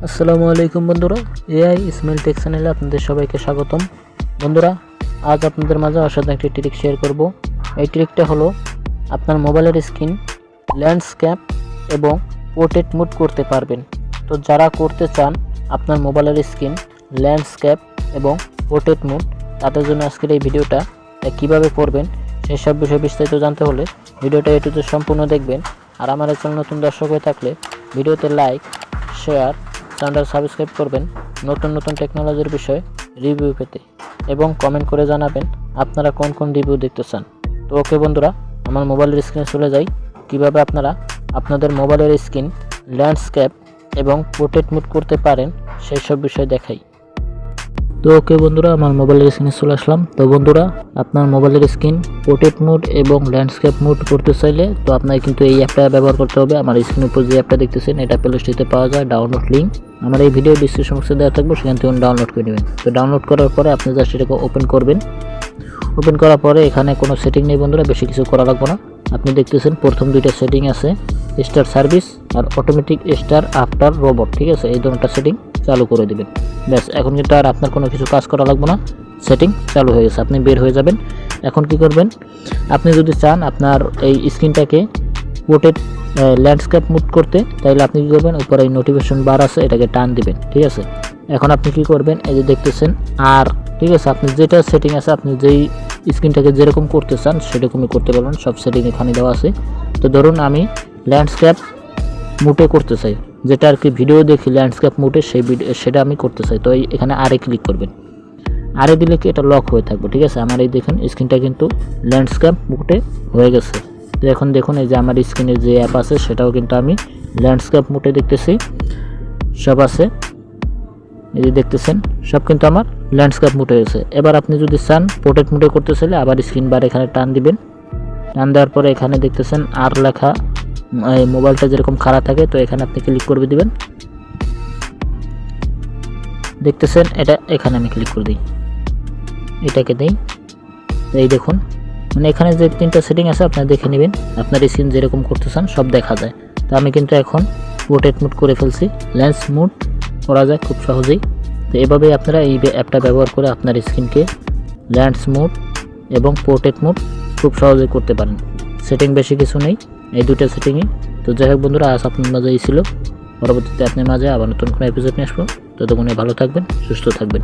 আসসালামু আলাইকুম বন্ধুরা, এআই ইসমাইল টেক চ্যানেলে আপনাদের সবাইকে স্বাগতম। বন্ধুরা, আজ আপনাদের মাঝে অসাধারণ একটি ট্রিক শেয়ার করব। এই ট্রিকটা হলো আপনার মোবাইলের স্ক্রিন ল্যান্ডস্কেপ এবং পোর্ট্রেট মোড করতে পারবেন। তো যারা করতে চান আপনার মোবাইলের স্ক্রিন ল্যান্ডস্কেপ এবং পোর্ট্রেট মোড, তাদের জন্য আজকের এই ভিডিওটা কিভাবে করবেন সেই সব বিষয়ে বিস্তারিত জানতে হলে ভিডিওটা এটুতে সম্পূর্ণ দেখবেন। আর আমার চ্যানেল নতুন দর্শক হয়ে থাকলে ভিডিওতে লাইক, শেয়ার, চ্যানেল সাবস্ক্রাইব করবেন নতুন নতুন টেকনোলজির বিষয়ে রিভিউ পেতে, এবং কমেন্ট করে জানাবেন আপনারা কোন কোন রিভিউ দেখতে চান। তো ওকে বন্ধুরা, আমার মোবাইলের স্ক্রিনে চলে যাই, কিভাবে আপনারা আপনাদের মোবাইলের স্ক্রিন ল্যান্ডস্কেপ এবং পোর্ট্রেট মোড করতে পারেন সেই সব বিষয়ে দেখাই। তো ওকে বন্ধুরা, আমার মোবাইলের স্ক্রিনে চলে আসলাম। তো বন্ধুরা, আপনার মোবাইলের স্ক্রিন পোর্ট্রেট মোড এবং ল্যান্ডস্কেপ মোড করতে চাইলে তো আপনাকে কিন্তু এই অ্যাপটা ব্যবহার করতে হবে। আমার স্ক্রিনের উপর যে অ্যাপটা দেখতেছেন এটা প্লে স্টোরে পাওয়া যায়, ডাউনলোড লিঙ্ক আমার এই ভিডিও ডিসক্রিপশন বক্সে দেওয়া থাকবে, সেখান থেকে ডাউনলোড করে নেবেন। তো ডাউনলোড করার পরে আপনি জাস্ট এটাকে ওপেন করবেন। ওপেন করার পরে এখানে কোনো সেটিং নেই বন্ধুরা, বেশি কিছু করা লাগবে না। আপনি দেখতেছেন প্রথম দুইটা সেটিং আছে, স্টার সার্ভিস আর অটোমেটিক স্টার আফটার রোবট, ঠিক আছে? এই দুটো সেটিং চালু করে দিবেন। ব্যাস, এখন কিন্তু আর আপনার কোনো কিছু কাজ করা লাগবে না, সেটিং চালু হয়ে গেছে। আপনি বের হয়ে যাবেন। এখন কি করবেন, আপনি যদি চান আপনার এই স্ক্রিনটাকে পোর্ট্রেট ল্যান্ডস্কেপ মুড করতে, তাহলে আপনি কী করবেন, উপরে এই নোটিফিকেশন বার আছে এটাকে টান দিবেন, ঠিক আছে? এখন আপনি কি করবেন, এই যে দেখতেছেন আর, ঠিক আছে, আপনি যেটা সেটিং আছে, আপনি যেই স্ক্রিনটাকে যেরকম করতে চান সেরকমই করতে পারবেন। সব সেটিং এখানে দেওয়া আছে। তো ধরুন আমি ল্যান্ডস্কেপ মুটে করতে চাই, যেটা আর কি ভিডিও দেখি ল্যান্ডস্কেপ মুটে, সেই ভিডিও সেটা আমি করতে চাই। তো এখানে আরে ক্লিক করবেন। আরে দিলে কি এটা লক হয়ে থাকবে, ঠিক আছে? আমার এই দেখেন স্ক্রিনটা কিন্তু ল্যান্ডস্কেপ মুটে হয়ে গেছে। তো এখন দেখুন, এই যে আমার স্ক্রিনে যে অ্যাপ আছে সেটাও কিন্তু আমি ল্যান্ডস্কেপ মুটে দেখতেছি, সব আছে, এই যে দেখতেছেন সব কিন্তু আমার ল্যান্ডস্কেপ মুটে হয়েছে। এবার আপনি যদি চান পোর্ট্রেট মুটে করতে চাইলে আবার স্ক্রিন বার এখানে টান দিবেন। টান দেওয়ার পরে এখানে দেখতেছেন আর লেখা, এই মোবাইলটা যেরকম খাড়া থাকে, তো এখানে আপনি ক্লিক করে দিবেন। দেখতেছেন এটা, এখানে আমি ক্লিক করে দিই, এটাকে দিই। এই দেখুন, মানে এখানে যে তিনটা সেটিং আছে আপনারা দেখে নেবেন, আপনার স্ক্রিন যেরকম করতে চান সব দেখা যায়। তো আমি কিন্তু এখন পোর্ট্রেট মোড করে ফেলছি, ল্যান্স মোড করা যায় খুব সহজেই। তো এভাবেই আপনারা এই অ্যাপটা ব্যবহার করে আপনার স্ক্রিনকে ল্যান্স মোড এবং পোর্ট্রেট মোড খুব সহজেই করতে পারেন। সেটিং বেশি কিছু নেই, এই দুটো সেটিংই। তো যাই হোক বন্ধুরা, আজ আপনার মাঝে এই ছিল। পরবর্তীতে আপনার মাঝে আবার নতুন কোনো এপিসোড নিয়ে আসবো। ততক্ষণে ভালো থাকবেন, সুস্থ থাকবেন।